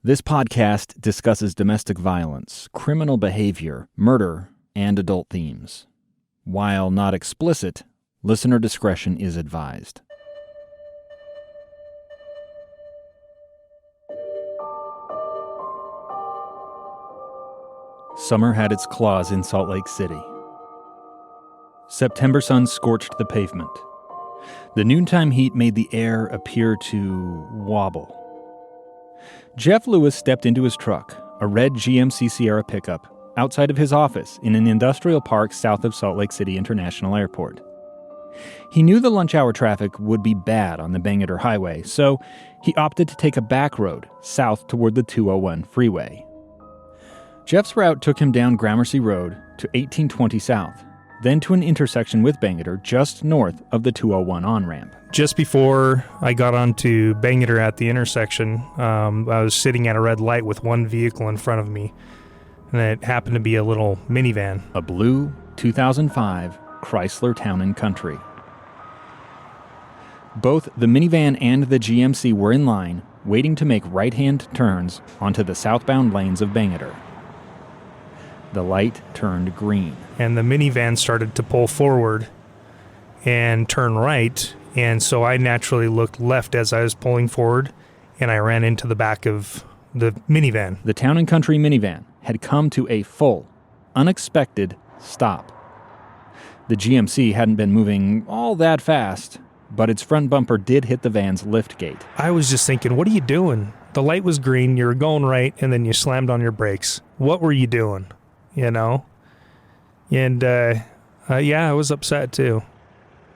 This podcast discusses domestic violence, criminal behavior, murder, and adult themes. While not explicit, listener discretion is advised. Summer had its claws in Salt Lake City. September sun scorched the pavement. The noontime heat made the air appear to wobble. Jeff Lewis stepped into his truck, a red GMC Sierra pickup, outside of his office in an industrial park south of Salt Lake City International Airport. He knew the lunch hour traffic would be bad on the Bangerter Highway, so he opted to take a back road south toward the 201 freeway. Jeff's route took him down Gramercy Road to 1820 South, then to an intersection with Bangerter just north of the 201 on-ramp. Just before I got onto Bangerter at the intersection, I was sitting at a red light with one vehicle in front of me, and it happened to be a little minivan. A blue 2005 Chrysler Town & Country. Both the minivan and the GMC were in line, waiting to make right-hand turns onto the southbound lanes of Bangerter. The light turned green. And the minivan started to pull forward and turn right, and so I naturally looked left as I was pulling forward, and I ran into the back of the minivan. The Town & Country minivan had come to a full, unexpected stop. The GMC hadn't been moving all that fast, but its front bumper did hit the van's liftgate. I was just thinking, what are you doing? The light was green, you were going right, and then you slammed on your brakes. What were you doing? You know? And, I was upset too.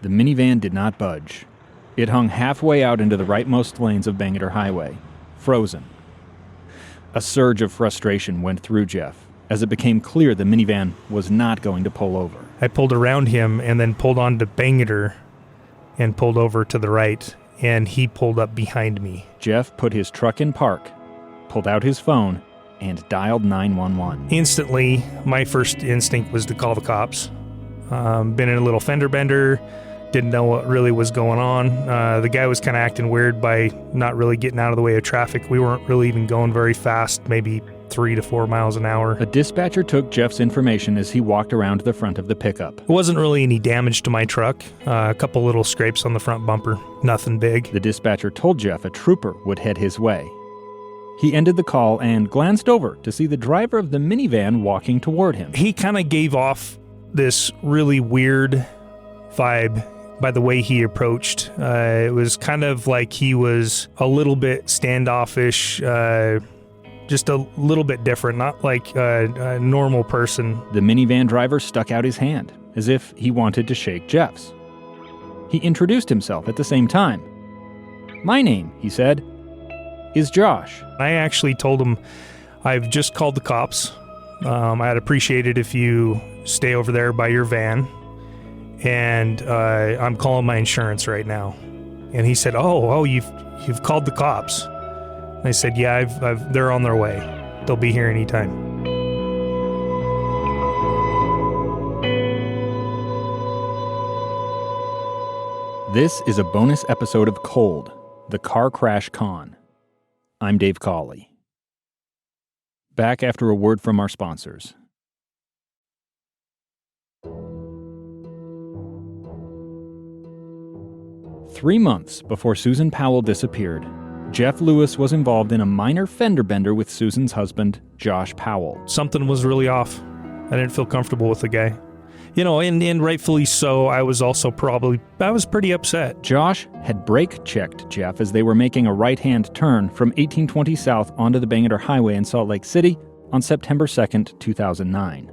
The minivan did not budge. It hung halfway out into the rightmost lanes of Bangerter Highway, frozen. A surge of frustration went through Jeff as it became clear the minivan was not going to pull over. I pulled around him and then pulled onto Bangerter and pulled over to the right, and he pulled up behind me. Jeff put his truck in park, pulled out his phone, and dialed 911. Instantly, my first instinct was to call the cops. Been in a little fender bender, didn't know what really was going on. The guy was kind of acting weird by not really getting out of the way of traffic. We weren't really even going very fast, maybe 3 to 4 miles an hour. A dispatcher took Jeff's information as he walked around the front of the pickup. It wasn't really any damage to my truck. A couple little scrapes on the front bumper, nothing big. The dispatcher told Jeff a trooper would head his way. He ended the call and glanced over to see the driver of the minivan walking toward him. He kind of gave off this really weird vibe by the way he approached. It was kind of like he was a little bit standoffish, just a little bit different, not like a normal person. The minivan driver stuck out his hand, as if he wanted to shake Jeff's. He introduced himself at the same time. "My name," he said, "is Josh." I actually told him, "I've just called the cops. I'd appreciate it if you stay over there by your van, and I'm calling my insurance right now." And he said, "Oh, you've called the cops." And I said, "Yeah, they're on their way. They'll be here anytime." This is a bonus episode of Cold, the Car Crash Con. I'm Dave Cawley. Back after a word from our sponsors. Three months before Susan Powell disappeared, Jeff Lewis was involved in a minor fender bender with Susan's husband, Josh Powell. Something was really off. I didn't feel comfortable with the guy. You know, and rightfully so, I was pretty upset. Josh had brake-checked Jeff as they were making a right-hand turn from 1820 South onto the Bangerter Highway in Salt Lake City on September 2nd, 2009.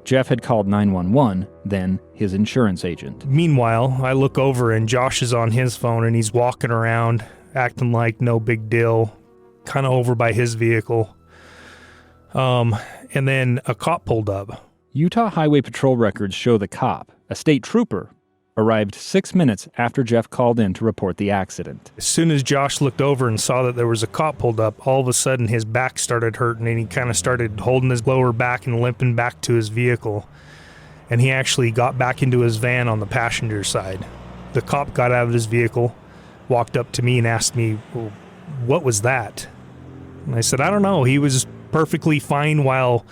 Jeff had called 911, then his insurance agent. Meanwhile, I look over and Josh is on his phone and he's walking around, acting like no big deal, kind of over by his vehicle. And then a cop pulled up. Utah Highway Patrol records show the cop, a state trooper, arrived 6 minutes after Jeff called in to report the accident. As soon as Josh looked over and saw that there was a cop pulled up, all of a sudden his back started hurting and he kind of started holding his lower back and limping back to his vehicle. And he actually got back into his van on the passenger side. The cop got out of his vehicle, walked up to me and asked me, "Well, what was that?" And I said, I don't know. He was perfectly fine while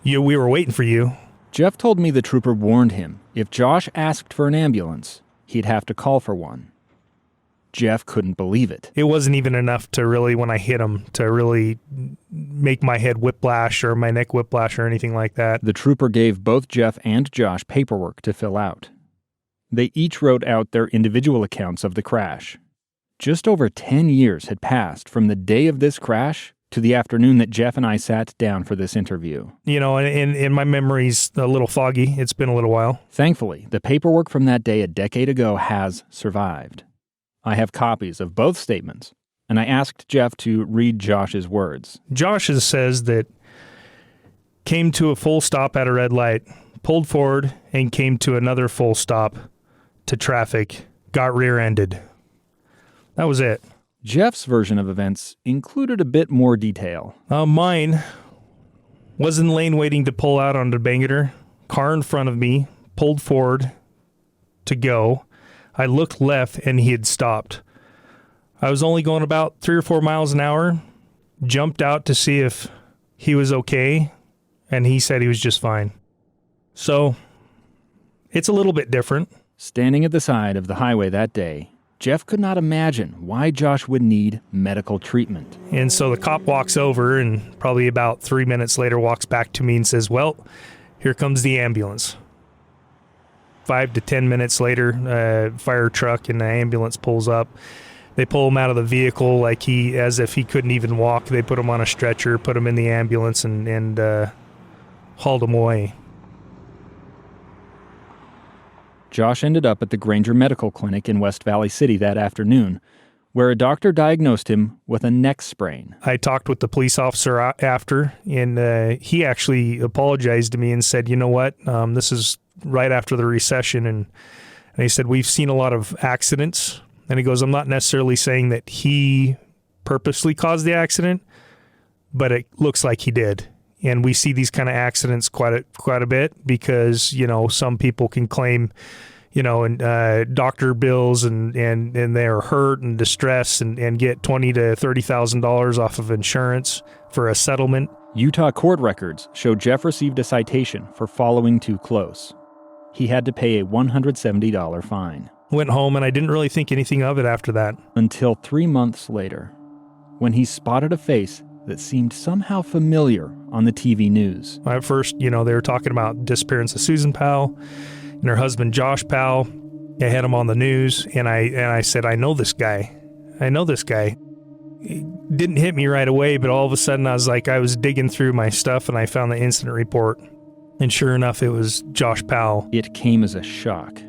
we were waiting for you. Jeff told me the trooper warned him if Josh asked for an ambulance, he'd have to call for one. Jeff couldn't believe it. It wasn't even enough to really, when I hit him, to really make my head whiplash or my neck whiplash or anything like that. The trooper gave both Jeff and Josh paperwork to fill out. They each wrote out their individual accounts of the crash. Just over 10 years had passed from the day of this crash to the afternoon that Jeff and I sat down for this interview. You know, and my memory's a little foggy. It's been a little while. Thankfully, the paperwork from that day a decade ago has survived. I have copies of both statements, and I asked Jeff to read Josh's words. Josh says that came to a full stop at a red light, pulled forward, and came to another full stop to traffic, got rear-ended. That was it. Jeff's version of events included a bit more detail. Mine was in lane waiting to pull out onto Bangerter. Car in front of me, pulled forward to go. I looked left and he had stopped. I was only going about 3 or 4 miles an hour, jumped out to see if he was okay, and he said he was just fine. So, it's a little bit different. Standing at the side of the highway that day, Jeff could not imagine why Josh would need medical treatment. And so the cop walks over and probably about 3 minutes later walks back to me and says, well, here comes the ambulance. 5 to 10 minutes later, a fire truck and the ambulance pulls up. They pull him out of the vehicle as if he couldn't even walk. They put him on a stretcher, put him in the ambulance, and hauled him away. Josh ended up at the Granger Medical Clinic in West Valley City that afternoon, where a doctor diagnosed him with a neck sprain. I talked with the police officer after, and he actually apologized to me and said, you know what, this is right after the recession, and he said, we've seen a lot of accidents. And he goes, I'm not necessarily saying that he purposely caused the accident, but it looks like he did. And we see these kind of accidents quite a bit because, you know, some people can claim, you know, and doctor bills and they're hurt and distressed and get $20,000 to $30,000 off of insurance for a settlement. Utah court records show Jeff received a citation for following too close. He had to pay a $170 fine. Went home and I didn't really think anything of it after that. Until 3 months later, when he spotted a face that seemed somehow familiar on the TV news. At first, you know, they were talking about disappearance of Susan Powell and her husband Josh Powell. They had him on the news, and I said, I know this guy. It didn't hit me right away, but all of a sudden I was digging through my stuff and I found the incident report. And sure enough, it was Josh Powell. It came as a shock.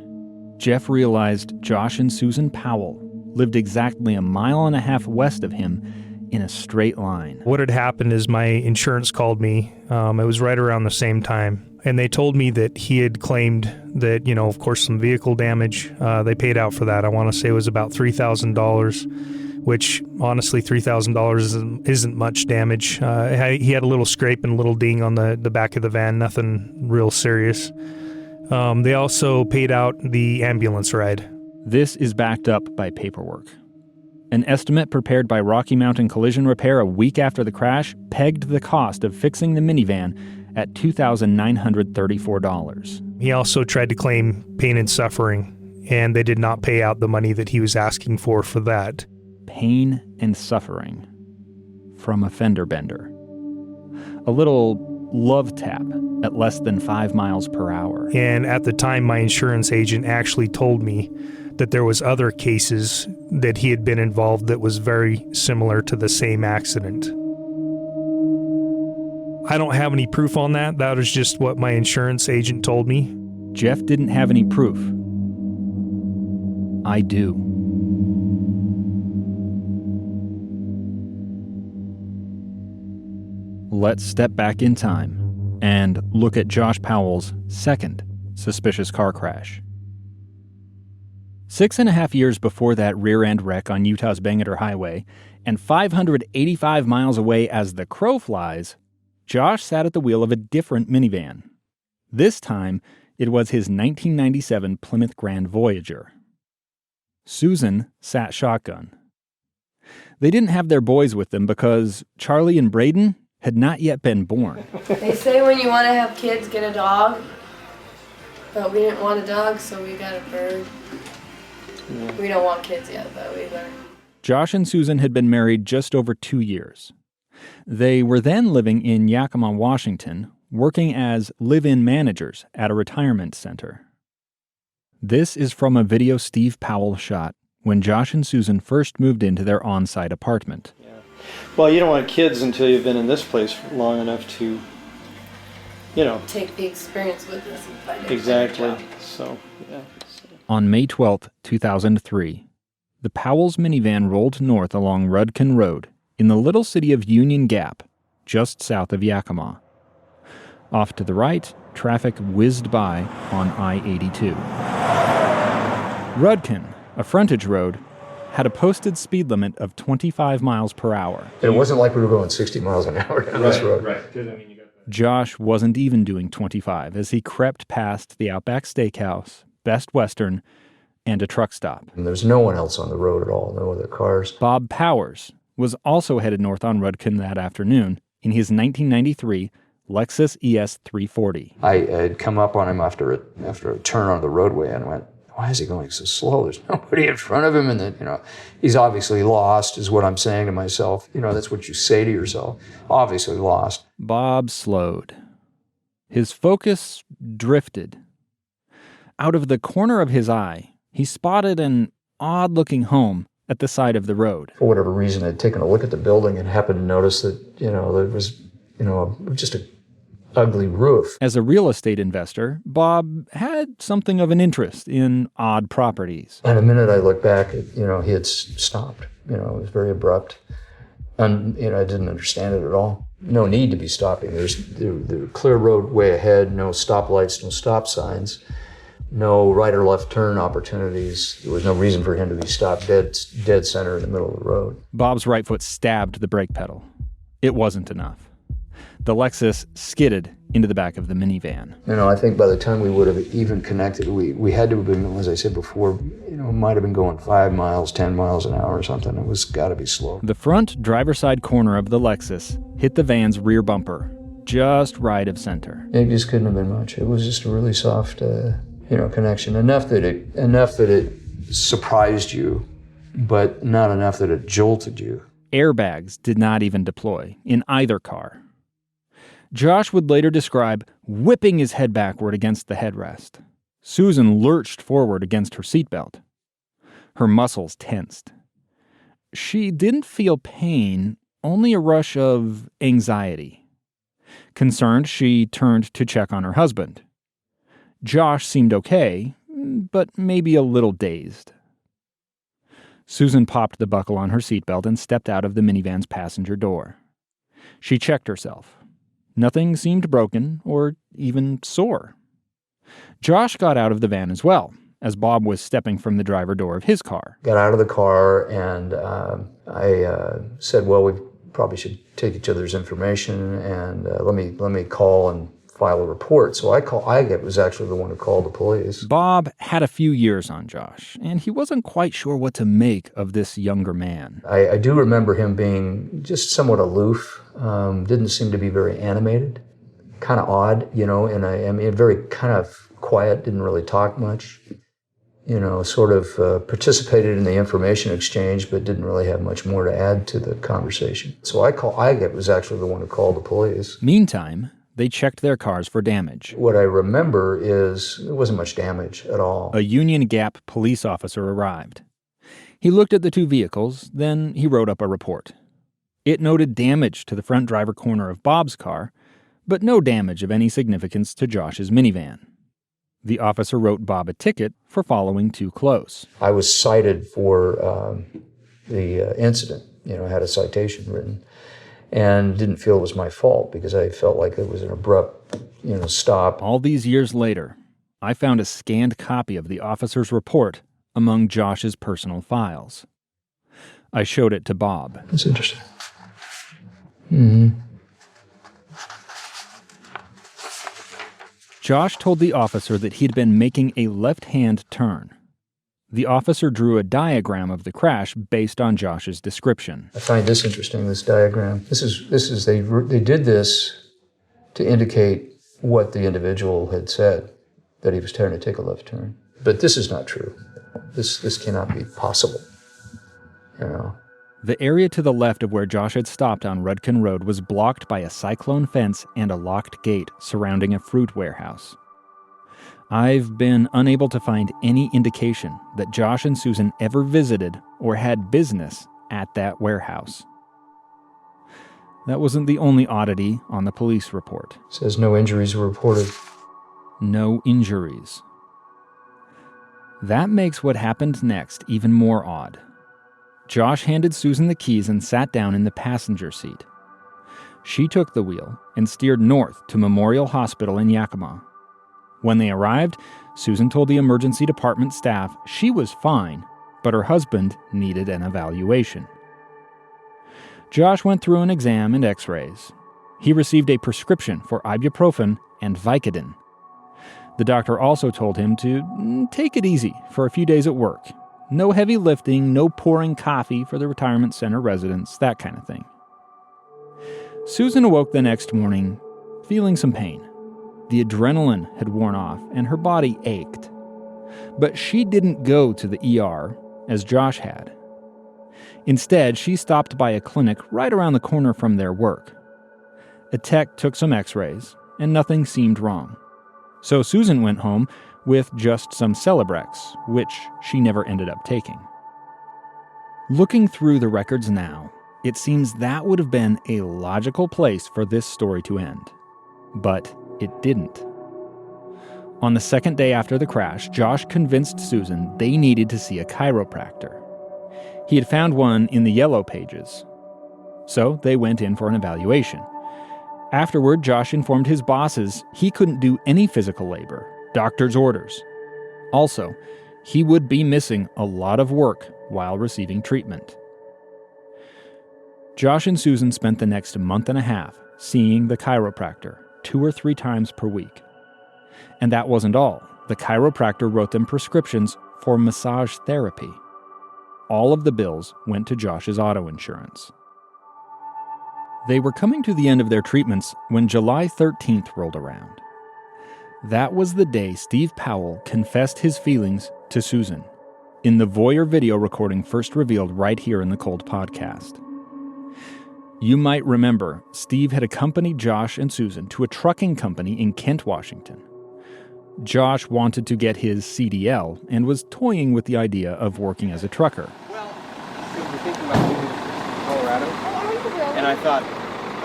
Jeff realized Josh and Susan Powell lived exactly 1.5 miles west of him in a straight line. What had happened is my insurance called me. It was right around the same time. And they told me that he had claimed that, you know, of course, some vehicle damage. They paid out for that. I want to say it was about $3,000, which honestly, $3,000 isn't much damage. He had a little scrape and a little ding on the back of the van, nothing real serious. They also paid out the ambulance ride. This is backed up by paperwork. An estimate prepared by Rocky Mountain Collision Repair a week after the crash pegged the cost of fixing the minivan at $2,934. He also tried to claim pain and suffering, and they did not pay out the money that he was asking for that. Pain and suffering from a fender bender. A little love tap at less than 5 miles per hour. And at the time, my insurance agent actually told me that there was other cases that he had been involved that was very similar to the same accident. I don't have any proof on that. That was just what my insurance agent told me. Jeff didn't have any proof. I do. Let's step back in time and look at Josh Powell's second suspicious car crash. 6.5 years before that rear-end wreck on Utah's Bangerter Highway, and 585 miles away as the crow flies, Josh sat at the wheel of a different minivan. This time, it was his 1997 Plymouth Grand Voyager. Susan sat shotgun. They didn't have their boys with them because Charlie and Braden had not yet been born. They say when you want to have kids, get a dog. But we didn't want a dog, so we got a bird. Yeah. We don't want kids yet, though, either. Josh and Susan had been married just over 2 years. They were then living in Yakima, Washington, working as live-in managers at a retirement center. This is from a video Steve Powell shot when Josh and Susan first moved into their on-site apartment. Yeah. Well, you don't want kids until you've been in this place long enough to, take the experience with us and find out. Exactly. So. On May 12, 2003, the Powell's minivan rolled north along Rudkin Road in the little city of Union Gap, just south of Yakima. Off to the right, traffic whizzed by on I-82. Rudkin, a frontage road, had a posted speed limit of 25 miles per hour. It wasn't like we were going 60 miles an hour down this road. Right. Josh wasn't even doing 25 as he crept past the Outback Steakhouse, Best Western, and a truck stop. And there's no one else on the road at all, no other cars. Bob Powers was also headed north on Rudkin that afternoon in his 1993 Lexus ES 340. I had come up on him after a turn on the roadway and went, why is he going so slow? There's nobody in front of him. And then, he's obviously lost is what I'm saying to myself. That's what you say to yourself. Obviously lost. Bob slowed. His focus drifted. Out of the corner of his eye, he spotted an odd-looking home at the side of the road. For whatever reason, I'd taken a look at the building and happened to notice that, there was, just a ugly roof. As a real estate investor, Bob had something of an interest in odd properties. And the minute I looked back, he had stopped. It was very abrupt. And, I didn't understand it at all. No need to be stopping. There's clear road way ahead, no stoplights, no stop signs, no right or left turn opportunities. There was no reason for him to be stopped dead center in the middle of the road. Bob's right foot stabbed the brake pedal. It wasn't enough. The Lexus skidded into the back of the minivan. I think by the time we would have even connected, we had to have been, as I said before, might have been going 5 miles, 10 miles an hour or something. It was got to be slow. The front driver's side corner of the Lexus hit the van's rear bumper, just right of center. It just couldn't have been much. It was just a really soft, connection. Enough that it surprised you, but not enough that it jolted you. Airbags did not even deploy in either car. Josh would later describe whipping his head backward against the headrest. Susan lurched forward against her seatbelt. Her muscles tensed. She didn't feel pain, only a rush of anxiety. Concerned, she turned to check on her husband. Josh seemed okay, but maybe a little dazed. Susan popped the buckle on her seatbelt and stepped out of the minivan's passenger door. She checked herself. Nothing seemed broken or even sore. Josh got out of the van as well, as Bob was stepping from the driver door of his car. Got out of the car and I said, well, we probably should take each other's information and let me call and file a report. So I was actually the one who called the police. Bob had a few years on Josh, and he wasn't quite sure what to make of this younger man. I do remember him being just somewhat aloof, didn't seem to be very animated, kind of odd, and I mean, very kind of quiet, didn't really talk much, sort of participated in the information exchange, but didn't really have much more to add to the conversation. So I was actually the one who called the police. Meantime, they checked their cars for damage. What I remember is there wasn't much damage at all. A Union Gap police officer arrived. He looked at the two vehicles, then he wrote up a report. It noted damage to the front driver corner of Bob's car, but no damage of any significance to Josh's minivan. The officer wrote Bob a ticket for following too close. I was cited for the incident, had a citation written. And didn't feel it was my fault because I felt like it was an abrupt, stop. All these years later, I found a scanned copy of the officer's report among Josh's personal files. I showed it to Bob. That's interesting. Mm-hmm. Josh told the officer that he'd been making a left-hand turn. the officer drew a diagram of the crash based on Josh's description. I find this interesting, this diagram. They did this to indicate what the individual had said, that he was trying to take a left turn. But this is not true. This cannot be possible, you know. The area to the left of where Josh had stopped on Rudkin Road was blocked by a cyclone fence and a locked gate surrounding a fruit warehouse. I've been unable to find any indication that Josh and Susan ever visited or had business at that warehouse. That wasn't the only oddity on the police report. It says no injuries were reported. No injuries. That makes what happened next even more odd. Josh handed Susan the keys and sat down in the passenger seat. She took the wheel and steered north to Memorial Hospital in Yakima. When they arrived, Susan told the emergency department staff she was fine, but her husband needed an evaluation. Josh went through an exam and x-rays. He received a prescription for ibuprofen and Vicodin. The doctor also told him to take it easy for a few days at work. No heavy lifting, no pouring coffee for the retirement center residents, that kind of thing. Susan awoke the next morning feeling some pain. The adrenaline had worn off and her body ached. But she didn't go to the ER as Josh had. Instead, she stopped by a clinic right around the corner from their work. A tech took some x-rays and nothing seemed wrong. So Susan went home with just some Celebrex, which she never ended up taking. Looking through the records now, it seems that would have been a logical place for this story to end. But it didn't. On the second day after the crash, Josh convinced Susan they needed to see a chiropractor. He had found one in the Yellow Pages. So they went in for an evaluation. Afterward, Josh informed his bosses he couldn't do any physical labor, doctor's orders. Also, he would be missing a lot of work while receiving treatment. Josh and Susan spent the next month and a half seeing the chiropractor 2 or 3 times per week. And that wasn't all. The chiropractor wrote them prescriptions for massage therapy. All of the bills went to Josh's auto insurance. They were coming to the end of their treatments when July 13th rolled around. That was the day Steve Powell confessed his feelings to Susan, in the voyeur video recording first revealed right here in the Cold Podcast. You might remember, Steve had accompanied Josh and Susan to a trucking company in Kent, Washington. Josh wanted to get his CDL and was toying with the idea of working as a trucker. Well, so we're thinking about moving to Colorado, and I thought,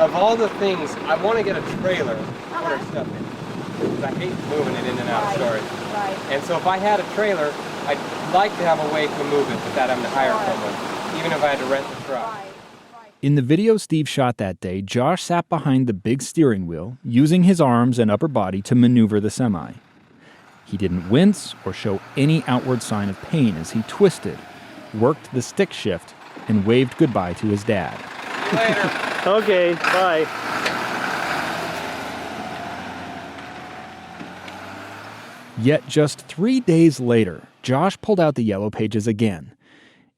of all the things, I want to get a trailer to put our stuff in. Because I hate moving it in and out of storage. Right. And so if I had a trailer, I'd like to have a way to move it without having to hire someone, even if I had to rent the truck. In the video Steve shot that day, Josh sat behind the big steering wheel, using his arms and upper body to maneuver the semi. He didn't wince or show any outward sign of pain as he twisted, worked the stick shift, and waved goodbye to his dad. See you later. Okay, bye. Yet just 3 days later, Josh pulled out the Yellow Pages again.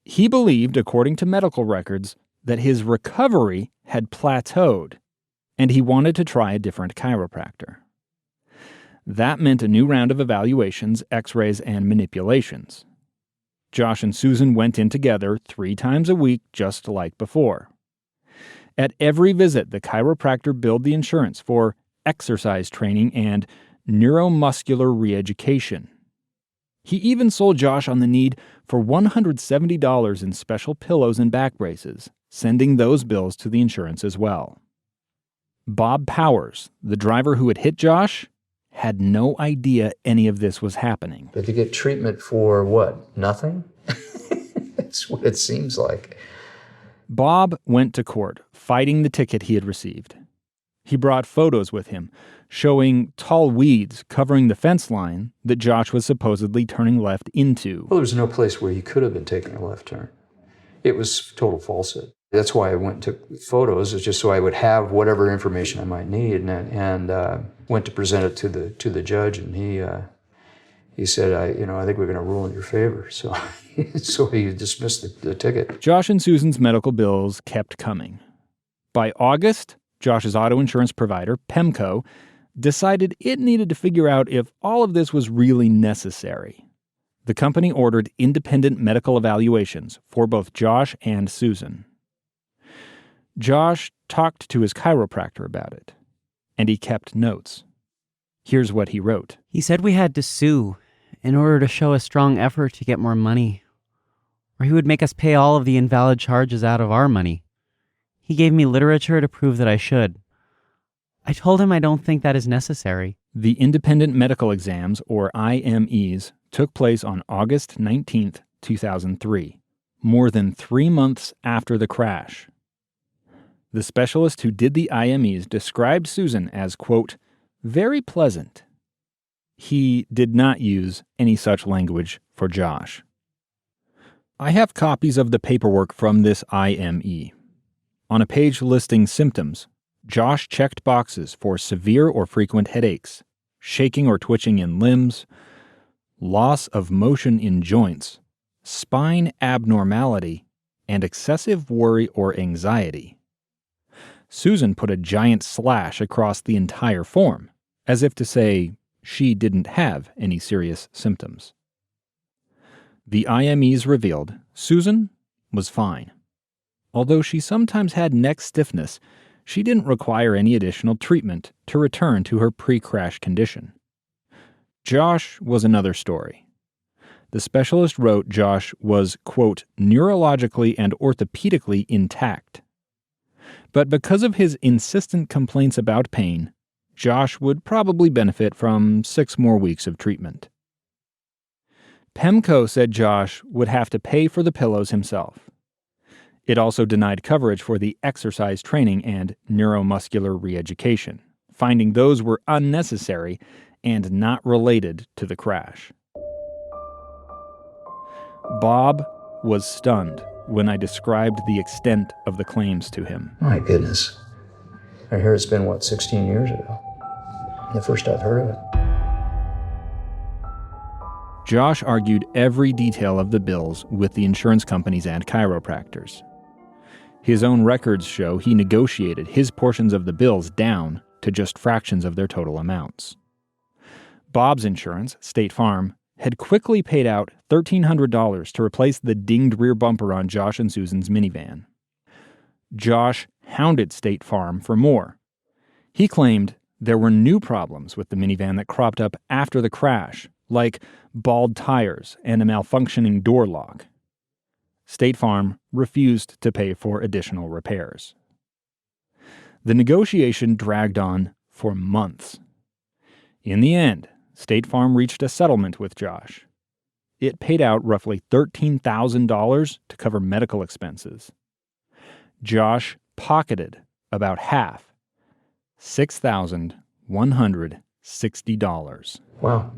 He believed, according to medical records, that his recovery had plateaued, and he wanted to try a different chiropractor. That meant a new round of evaluations, x-rays, and manipulations. Josh and Susan went in together 3 times a week, just like before. At every visit, the chiropractor billed the insurance for exercise training and neuromuscular re-education. He even sold Josh on the need for $170 in special pillows and back braces, sending those bills to the insurance as well. Bob Powers, the driver who had hit Josh, had no idea any of this was happening. But to get treatment for what? Nothing? That's what it seems like. Bob went to court, fighting the ticket he had received. He brought photos with him, showing tall weeds covering the fence line that Josh was supposedly turning left into. Well, there was no place where he could have been taking a left turn. It was total falsehood. That's why I went and took photos, is just so I would have whatever information I might need, and went to present it to the judge, and he said, I think we're going to rule in your favor. So, so he dismissed the ticket. Josh and Susan's medical bills kept coming. By August, Josh's auto insurance provider, PEMCO, decided it needed to figure out if all of this was really necessary. The company ordered independent medical evaluations for both Josh and Susan. Josh talked to his chiropractor about it, and he kept notes. Here's what he wrote. He said we had to sue in order to show a strong effort to get more money, or he would make us pay all of the invalid charges out of our money. He gave me literature to prove that I should. I told him I don't think that is necessary. The independent medical exams, or IMEs, took place on August 19th, 2003, more than 3 months after the crash. The specialist who did the IMEs described Susan as, quote, very pleasant. He did not use any such language for Josh. I have copies of the paperwork from this IME. On a page listing symptoms, Josh checked boxes for severe or frequent headaches, shaking or twitching in limbs, loss of motion in joints, spine abnormality, and excessive worry or anxiety. Susan put a giant slash across the entire form, as if to say she didn't have any serious symptoms. The IMEs revealed Susan was fine. Although she sometimes had neck stiffness, she didn't require any additional treatment to return to her pre-crash condition. Josh was another story. The specialist wrote Josh was, quote, neurologically and orthopedically intact. But because of his insistent complaints about pain, Josh would probably benefit from 6 more weeks of treatment. PEMCO said Josh would have to pay for the pillows himself. It also denied coverage for the exercise training and neuromuscular re-education, finding those were unnecessary and not related to the crash. Bob was stunned when I described the extent of the claims to him. My goodness. I hear it's been, 16 years ago. The first I've heard of it. Josh argued every detail of the bills with the insurance companies and chiropractors. His own records show he negotiated his portions of the bills down to just fractions of their total amounts. Bob's insurance, State Farm, had quickly paid out $1,300 to replace the dinged rear bumper on Josh and Susan's minivan. Josh hounded State Farm for more. He claimed there were new problems with the minivan that cropped up after the crash, like bald tires and a malfunctioning door lock. State Farm refused to pay for additional repairs. The negotiation dragged on for months. In the end, State Farm reached a settlement with Josh. It paid out roughly $13,000 to cover medical expenses. Josh pocketed about half, $6,160. Wow.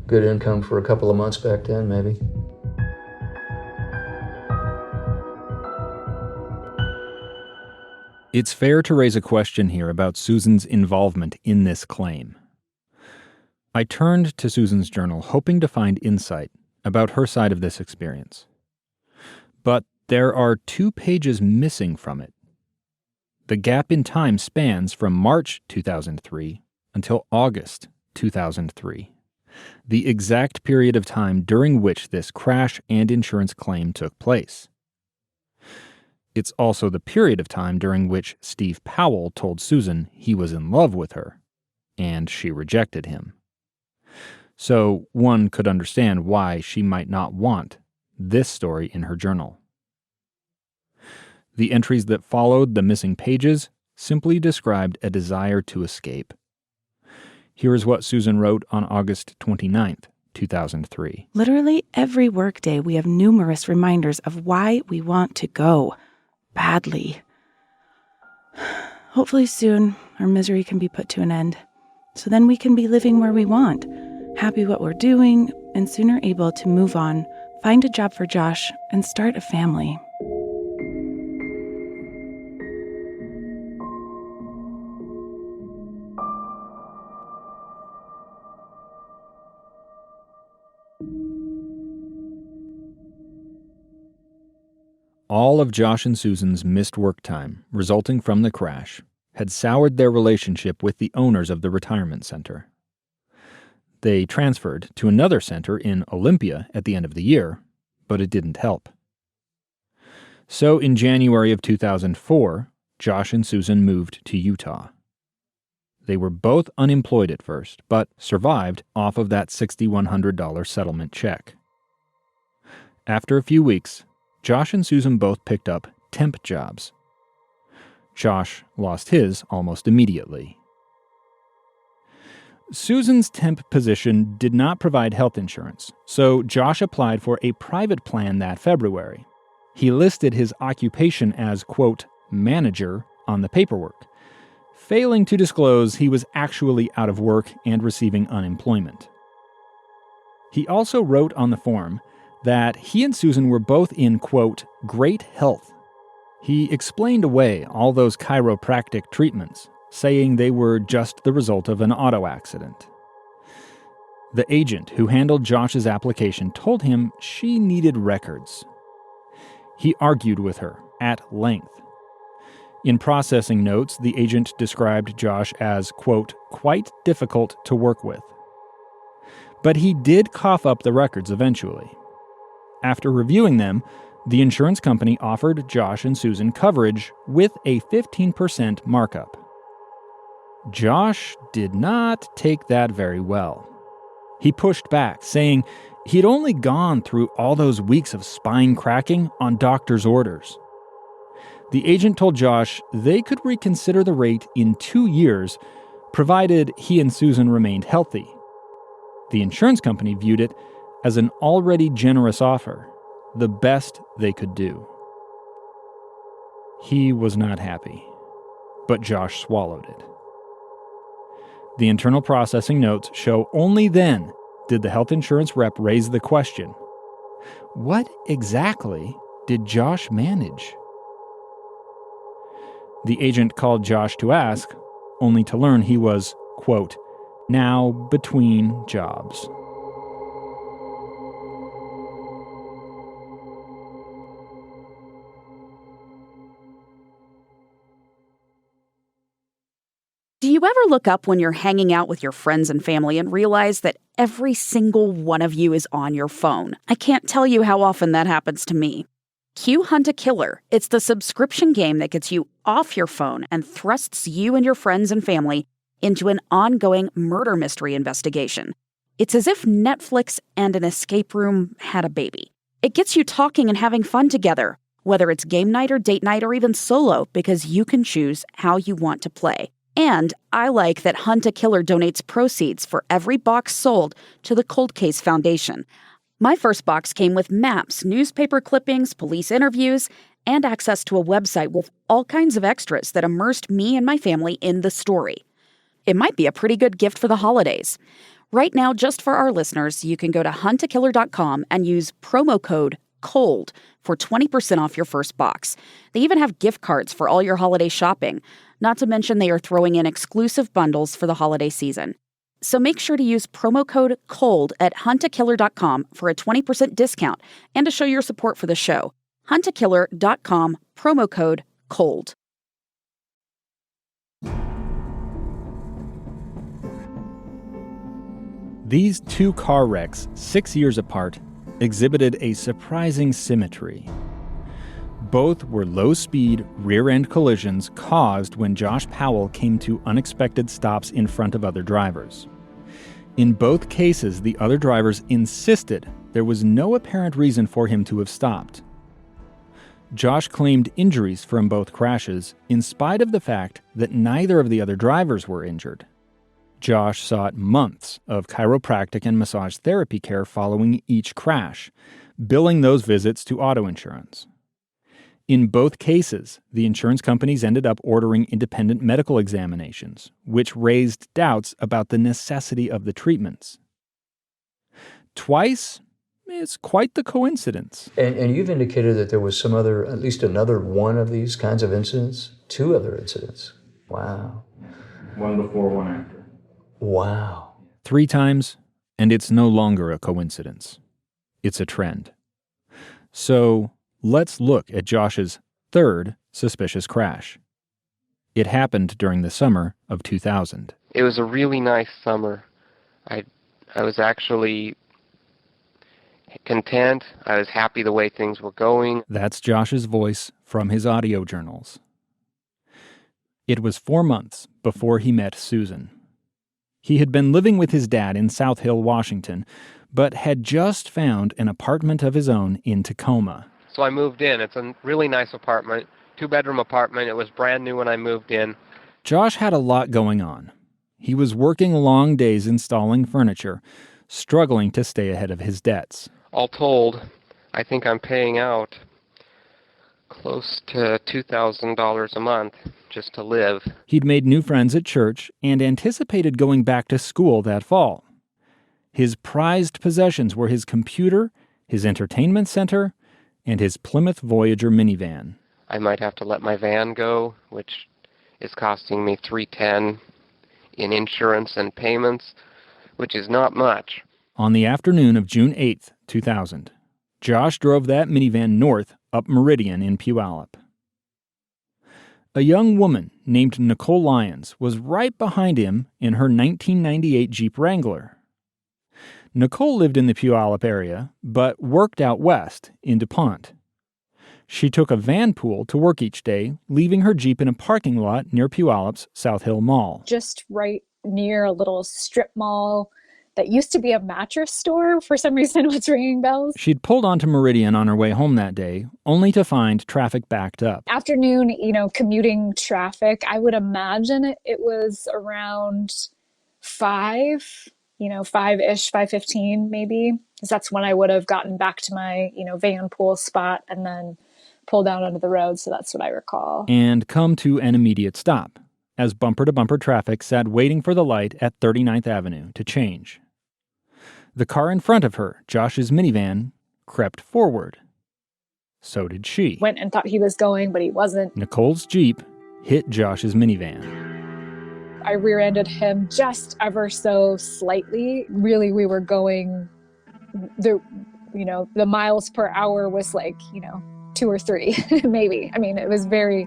Good income for a couple of months back then, maybe. It's fair to raise a question here about Susan's involvement in this claim. I turned to Susan's journal hoping to find insight about her side of this experience. But there are 2 pages missing from it. The gap in time spans from March 2003 until August 2003, the exact period of time during which this crash and insurance claim took place. It's also the period of time during which Steve Powell told Susan he was in love with her, and she rejected him. So one could understand why she might not want this story in her journal. The entries that followed the missing pages simply described a desire to escape. Here is what Susan wrote on August 29th, 2003. Literally every workday, we have numerous reminders of why we want to go. Badly. Hopefully soon, our misery can be put to an end. So then we can be living where we want, happy what we're doing, and sooner able to move on, find a job for Josh, and start a family. All of Josh and Susan's missed work time resulting from the crash had soured their relationship with the owners of the retirement center. They transferred to another center in Olympia at the end of the year, but it didn't help. So in January of 2004, Josh and Susan moved to Utah. They were both unemployed at first, but survived off of that $6,100 settlement check. After a few weeks, Josh and Susan both picked up temp jobs. Josh lost his almost immediately. Susan's temp position did not provide health insurance, so Josh applied for a private plan that February. He listed his occupation as, quote, manager on the paperwork, failing to disclose he was actually out of work and receiving unemployment. He also wrote on the form that he and Susan were both in, quote, great health. He explained away all those chiropractic treatments, saying they were just the result of an auto accident. The agent who handled Josh's application told him she needed records. He argued with her at length. In processing notes, the agent described Josh as, quote, quite difficult to work with. But he did cough up the records eventually. After reviewing them, the insurance company offered Josh and Susan coverage with a 15% markup. Josh did not take that very well. He pushed back, saying he'd only gone through all those weeks of spine cracking on doctor's orders. The agent told Josh they could reconsider the rate in 2 years, provided he and Susan remained healthy. The insurance company viewed it as an already generous offer, the best they could do. He was not happy, but Josh swallowed it. The internal processing notes show only then did the health insurance rep raise the question, what exactly did Josh manage? The agent called Josh to ask, only to learn he was, quote, now between jobs. Do you ever look up when you're hanging out with your friends and family and realize that every single one of you is on your phone? I can't tell you how often that happens to me. Cue Hunt a Killer. It's the subscription game that gets you off your phone and thrusts you and your friends and family into an ongoing murder mystery investigation. It's as if Netflix and an escape room had a baby. It gets you talking and having fun together, whether it's game night or date night or even solo, because you can choose how you want to play. And I like that Hunt a Killer donates proceeds for every box sold to the Cold Case Foundation. My first box came with maps, newspaper clippings, police interviews, and access to a website with all kinds of extras that immersed me and my family in the story. It might be a pretty good gift for the holidays. Right now, just for our listeners, you can go to huntakiller.com and use promo code COLD for 20% off your first box. They even have gift cards for all your holiday shopping. Not to mention they are throwing in exclusive bundles for the holiday season. So make sure to use promo code COLD at huntakiller.com for a 20% discount and to show your support for the show. huntakiller.com, promo code COLD. These two car wrecks, 6 years apart, exhibited a surprising symmetry. Both were low-speed, rear-end collisions caused when Josh Powell came to unexpected stops in front of other drivers. In both cases, the other drivers insisted there was no apparent reason for him to have stopped. Josh claimed injuries from both crashes, in spite of the fact that neither of the other drivers were injured. Josh sought months of chiropractic and massage therapy care following each crash, billing those visits to auto insurance. In both cases, the insurance companies ended up ordering independent medical examinations, which raised doubts about the necessity of the treatments. Twice is quite the coincidence. And you've indicated that there was some other, at least another one of these kinds of incidents? 2 other incidents. Wow. One before, one after. Wow. 3 times, and it's no longer a coincidence. It's a trend. So, let's look at Josh's third suspicious crash. It happened during the summer of 2000. It was a really nice summer. I was actually content. I was happy the way things were going. That's Josh's voice from his audio journals. It was 4 months before he met Susan. He had been living with his dad in South Hill, Washington, but had just found an apartment of his own in Tacoma. So I moved in. It's a really nice apartment, 2-bedroom apartment. It was brand new when I moved in. Josh had a lot going on. He was working long days installing furniture, struggling to stay ahead of his debts. All told, I think I'm paying out close to $2,000 a month just to live. He'd made new friends at church and anticipated going back to school that fall. His prized possessions were his computer, his entertainment center, and his Plymouth Voyager minivan. I might have to let my van go, which is costing me $310 in insurance and payments, which is not much. On the afternoon of June 8th, 2000, Josh drove that minivan north up Meridian in Puyallup. A young woman named Nicole Lyons was right behind him in her 1998 Jeep Wrangler. Nicole lived in the Puyallup area, but worked out west in DuPont. She took a van pool to work each day, leaving her Jeep in a parking lot near Puyallup's South Hill Mall. Just right near a little strip mall that used to be a mattress store. For some reason, what's ringing bells. She'd pulled onto Meridian on her way home that day, only to find traffic backed up. Afternoon, commuting traffic, I would imagine it was around 5, 5-ish, 5:15 maybe. Because that's when I would have gotten back to my, van pool spot and then pulled out onto the road. So that's what I recall. And come to an immediate stop, as bumper-to-bumper traffic sat waiting for the light at 39th Avenue to change. The car in front of her, Josh's minivan, crept forward. So did she. Went and thought he was going, but he wasn't. Nicole's Jeep hit Josh's minivan. I rear-ended him just ever so slightly. Really, we were going, the miles per hour was 2 or 3, maybe. I mean, it was very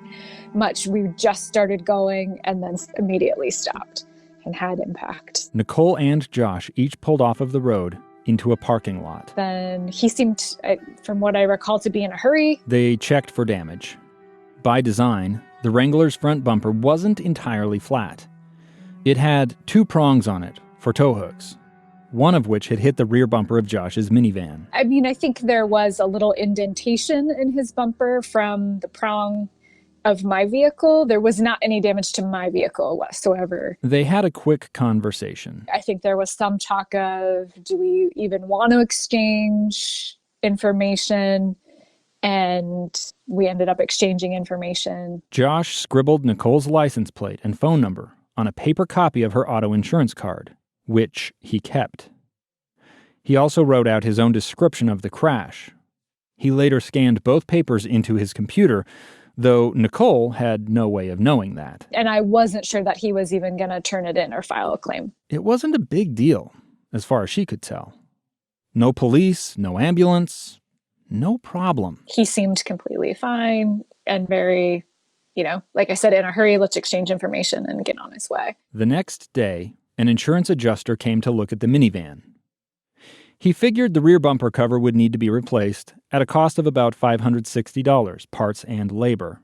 much, we just started going and then immediately stopped and had impact. Nicole and Josh each pulled off of the road into a parking lot. Then he seemed, from what I recall, to be in a hurry. They checked for damage. By design, the Wrangler's front bumper wasn't entirely flat. It had 2 prongs on it for tow hooks, one of which had hit the rear bumper of Josh's minivan. I mean, I think there was a little indentation in his bumper from the prong of my vehicle. There was not any damage to my vehicle whatsoever. They had a quick conversation. I think there was some talk of, do we even want to exchange information? And we ended up exchanging information. Josh scribbled Nicole's license plate and phone number on a paper copy of her auto insurance card, which he kept. He also wrote out his own description of the crash. He later scanned both papers into his computer, though Nicole had no way of knowing that. And I wasn't sure that he was even going to turn it in or file a claim. It wasn't a big deal, as far as she could tell. No police, no ambulance, no problem. He seemed completely fine and very, like I said, in a hurry, let's exchange information and get on his way. The next day, an insurance adjuster came to look at the minivan. He figured the rear bumper cover would need to be replaced at a cost of about $560, parts and labor.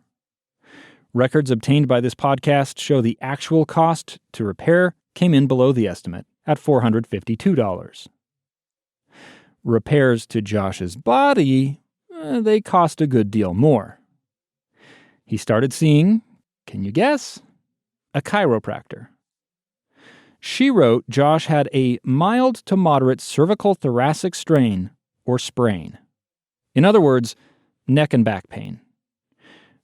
Records obtained by this podcast show the actual cost to repair came in below the estimate at $452. Repairs to Josh's body, they cost a good deal more. He started seeing, can you guess? A chiropractor. She wrote Josh had a mild to moderate cervical thoracic strain, or sprain. In other words, neck and back pain.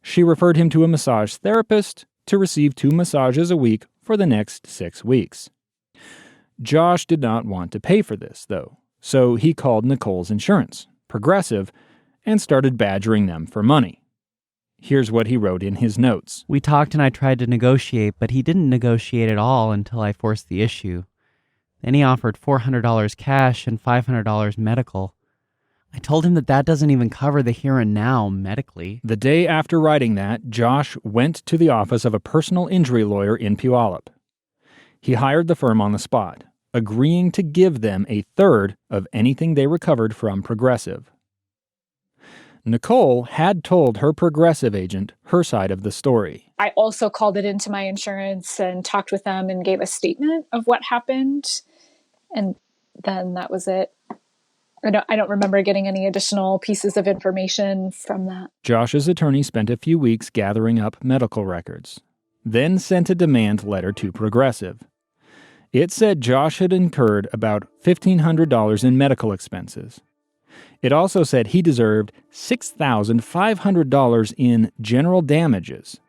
She referred him to a massage therapist to receive 2 massages a week for the next 6 weeks. Josh did not want to pay for this, though, so he called Nicole's insurance, Progressive, and started badgering them for money. Here's what he wrote in his notes. We talked and I tried to negotiate, but he didn't negotiate at all until I forced the issue. Then he offered $400 cash and $500 medical. I told him that doesn't even cover the here and now medically. The day after writing that, Josh went to the office of a personal injury lawyer in Puyallup. He hired the firm on the spot, agreeing to give them a third of anything they recovered from Progressive. Nicole had told her Progressive agent her side of the story. I also called it into my insurance and talked with them and gave a statement of what happened. And then that was it. I don't remember getting any additional pieces of information from that. Josh's attorney spent a few weeks gathering up medical records, then sent a demand letter to Progressive. It said Josh had incurred about $1,500 in medical expenses. It also said he deserved $6,500 in general damages.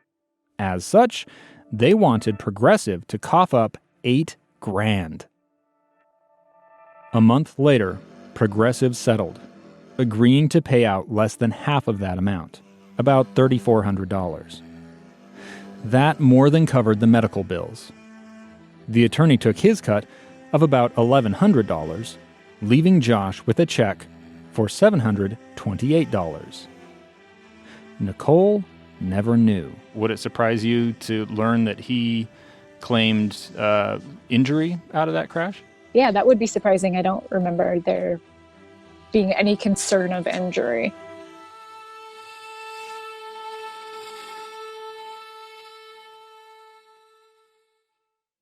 As such, they wanted Progressive to cough up $8,000. A month later, Progressive settled, agreeing to pay out less than half of that amount, about $3,400. That more than covered the medical bills. The attorney took his cut of about $1,100, leaving Josh with a check for $728. Nicole never knew. Would it surprise you to learn that he claimed injury out of that crash? Yeah, that would be surprising. I don't remember there being any concern of injury.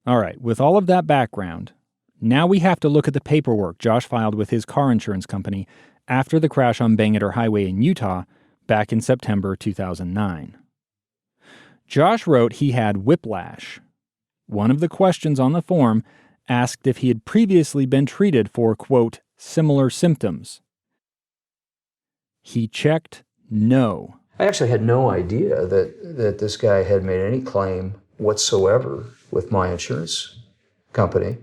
All right, with all of that background, now we have to look at the paperwork Josh filed with his car insurance company after the crash on Bangerter Highway in Utah back in September 2009. Josh wrote he had whiplash. One of the questions on the form asked if he had previously been treated for, quote, similar symptoms. He checked no. I actually had no idea that this guy had made any claim whatsoever with my insurance company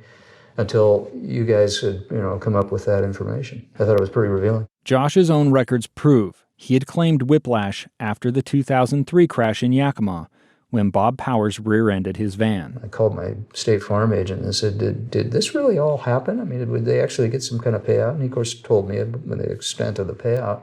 until you guys had, come up with that information. I thought it was pretty revealing. Josh's own records prove he had claimed whiplash after the 2003 crash in Yakima, when Bob Powers rear-ended his van. I called my State Farm agent and said, did this really all happen? I mean, would they actually get some kind of payout? And he, of course, told me the extent of the payout.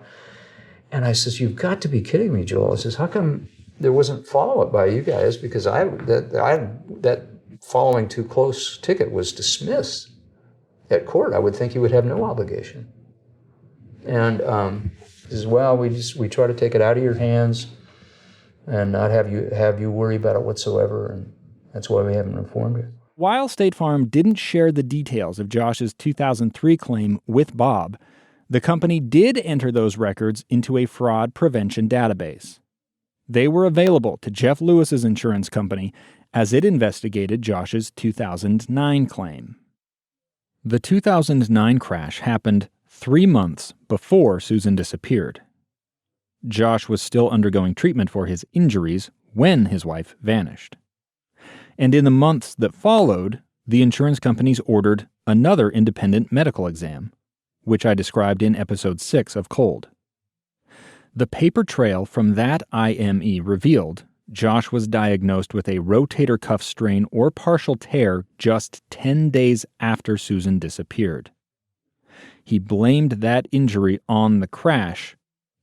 And I says, you've got to be kidding me, Joel. I says, how come there wasn't follow-up by you guys? Because that following too close ticket was dismissed at court. I would think you would have no obligation. And he says, well, we try to take it out of your hands and not have you worry about it whatsoever, and that's why we haven't informed you. While State Farm didn't share the details of Josh's 2003 claim with Bob, the company did enter those records into a fraud prevention database. They were available to Jeff Lewis's insurance company as it investigated Josh's 2009 claim. The 2009 crash happened 3 months before Susan disappeared. Josh was still undergoing treatment for his injuries when his wife vanished. And in the months that followed, the insurance companies ordered another independent medical exam, which I described in episode 6 of Cold. The paper trail from that IME revealed Josh was diagnosed with a rotator cuff strain or partial tear just 10 days after Susan disappeared. He blamed that injury on the crash,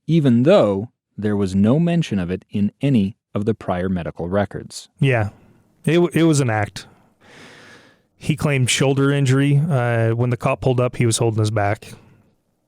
even though there was no mention of it in any of the prior medical records. Yeah, it was an act. He claimed shoulder injury. When the cop pulled up, he was holding his back.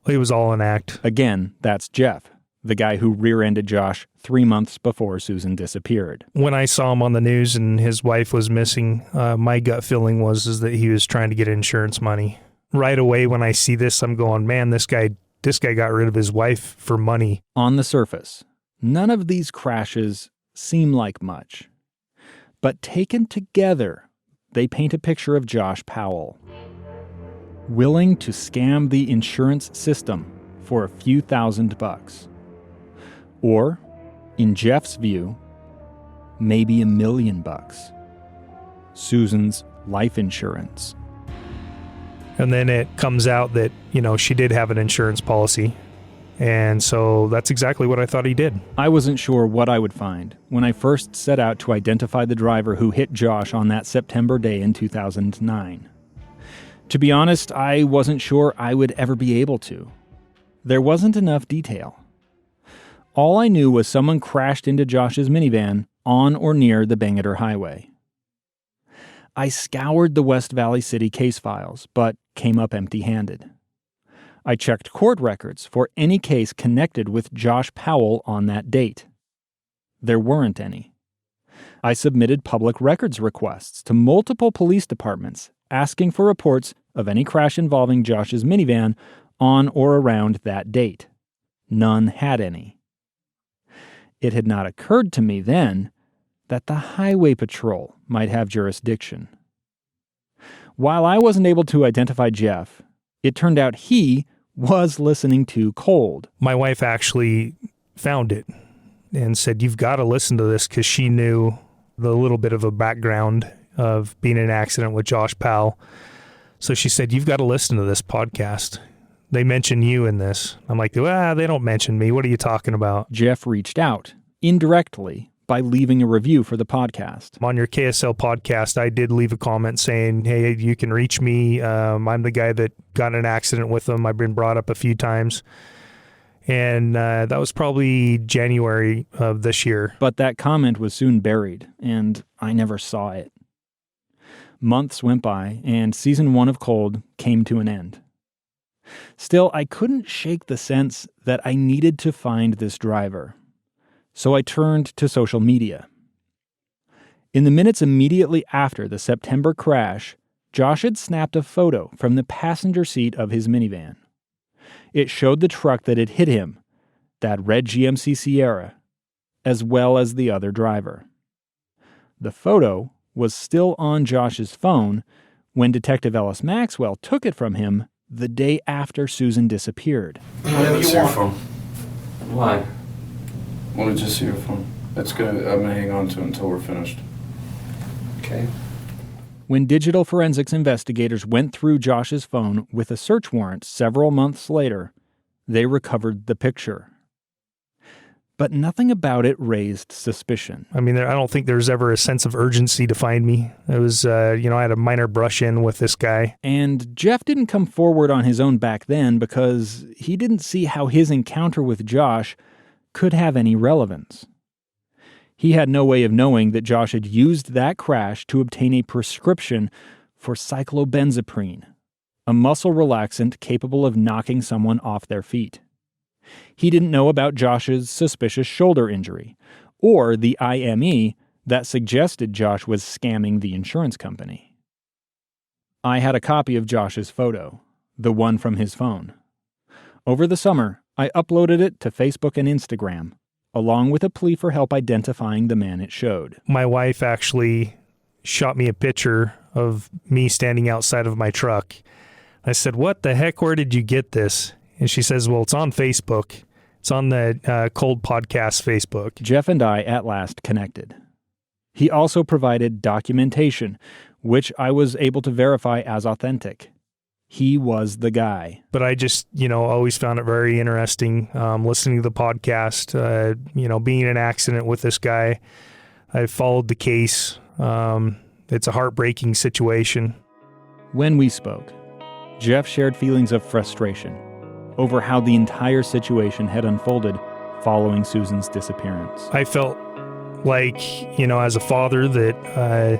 It was all an act. Again, that's Jeff, the guy who rear-ended Josh 3 months before Susan disappeared. When I saw him on the news and his wife was missing, my gut feeling was that he was trying to get insurance money. Right away when I see this, I'm going, man, this guy got rid of his wife for money. On the surface, none of these crashes seem like much. But taken together, they paint a picture of Josh Powell, willing to scam the insurance system for a few $1,000s. Or, in Jeff's view, maybe $1 million. Susan's life insurance. And then it comes out that, she did have an insurance policy. And so that's exactly what I thought he did. I wasn't sure what I would find when I first set out to identify the driver who hit Josh on that September day in 2009. To be honest, I wasn't sure I would ever be able to. There wasn't enough detail. All I knew was someone crashed into Josh's minivan on or near the Bangerter Highway. I scoured the West Valley City case files, but came up empty-handed. I checked court records for any case connected with Josh Powell on that date. There weren't any. I submitted public records requests to multiple police departments asking for reports of any crash involving Josh's minivan on or around that date. None had any. It had not occurred to me then that the Highway Patrol might have jurisdiction. While I wasn't able to identify Jeff, it turned out he was listening to Cold. My wife actually found it and said, "You've got to listen to this," because she knew the little bit of a background of being in an accident with Josh Powell. So she said, "You've got to listen to this podcast. They mention you in this." I'm like, they don't mention me. What are you talking about? Jeff reached out, indirectly, by leaving a review for the podcast. On your KSL podcast, I did leave a comment saying, "Hey, you can reach me. I'm the guy that got in an accident with them. I've been brought up a few times." And that was probably January of this year. But that comment was soon buried, and I never saw it. Months went by, and season 1 of Cold came to an end. Still, I couldn't shake the sense that I needed to find this driver. So I turned to social media. In the minutes immediately after the September crash, Josh had snapped a photo from the passenger seat of his minivan. It showed the truck that had hit him, that red GMC Sierra, as well as the other driver. The photo was still on Josh's phone when Detective Ellis Maxwell took it from him the day after Susan disappeared. Whatever you want. Phone. Why? I want to just see your phone. I'm gonna hang on to it until we're finished. Okay. When digital forensics investigators went through Josh's phone with a search warrant several months later, they recovered the picture. But nothing about it raised suspicion. I mean, I don't think there's ever a sense of urgency to find me. It was, I had a minor brush-in with this guy. And Jeff didn't come forward on his own back then because he didn't see how his encounter with Josh could have any relevance. He had no way of knowing that Josh had used that crash to obtain a prescription for cyclobenzaprine, a muscle relaxant capable of knocking someone off their feet. He didn't know about Josh's suspicious shoulder injury, or the IME that suggested Josh was scamming the insurance company. I had a copy of Josh's photo, the one from his phone. Over the summer, I uploaded it to Facebook and Instagram, along with a plea for help identifying the man it showed. My wife actually shot me a picture of me standing outside of my truck. I said, "What the heck? Where did you get this?" And she says, "Well, it's on Facebook. It's on the Cold Podcast Facebook." Jeff and I at last connected. He also provided documentation, which I was able to verify as authentic. He was the guy. But I just, always found it very interesting listening to the podcast, being in an accident with this guy. I followed the case. It's a heartbreaking situation. When we spoke, Jeff shared feelings of frustration over how the entire situation had unfolded following Susan's disappearance. I felt like, as a father, that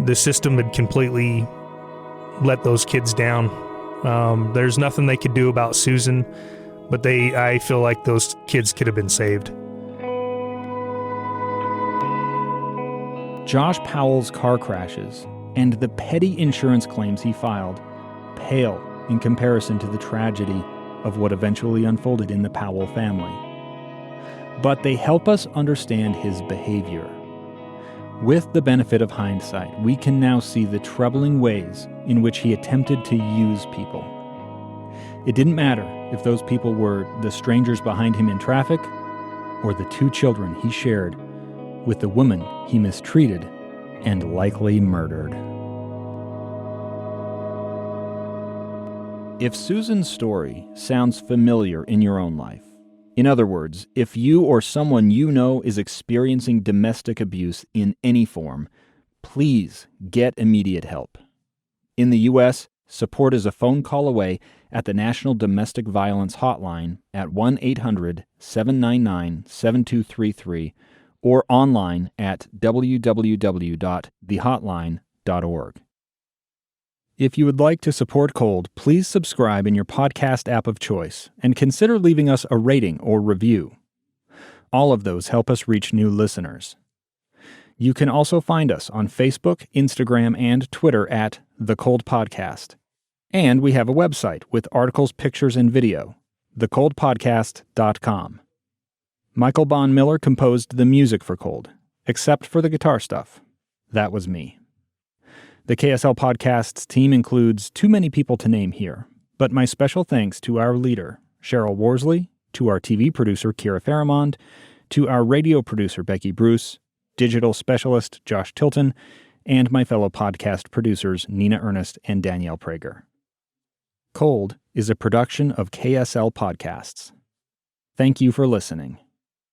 the system had completely let those kids down. There's nothing they could do about Susan, but I feel like those kids could have been saved. Josh Powell's car crashes and the petty insurance claims he filed pale in comparison to the tragedy of what eventually unfolded in the Powell family. But they help us understand his behavior. With the benefit of hindsight, we can now see the troubling ways in which he attempted to use people. It didn't matter if those people were the strangers behind him in traffic or the 2 children he shared with the woman he mistreated and likely murdered. If Susan's story sounds familiar in your own life, in other words, if you or someone you know is experiencing domestic abuse in any form, please get immediate help. In the U.S., support is a phone call away at the National Domestic Violence Hotline at 1-800-799-7233 or online at www.thehotline.org. If you would like to support Cold, please subscribe in your podcast app of choice and consider leaving us a rating or review. All of those help us reach new listeners. You can also find us on Facebook, Instagram, and Twitter at The Cold Podcast. And we have a website with articles, pictures, and video, thecoldpodcast.com. Michael Bon Miller composed the music for Cold, except for the guitar stuff. That was me. The KSL Podcast's team includes too many people to name here, but my special thanks to our leader, Cheryl Worsley, to our TV producer, Kira Faramond, to our radio producer, Becky Bruce, digital specialist, Josh Tilton, and my fellow podcast producers, Nina Ernest and Danielle Prager. Cold is a production of KSL Podcasts. Thank you for listening.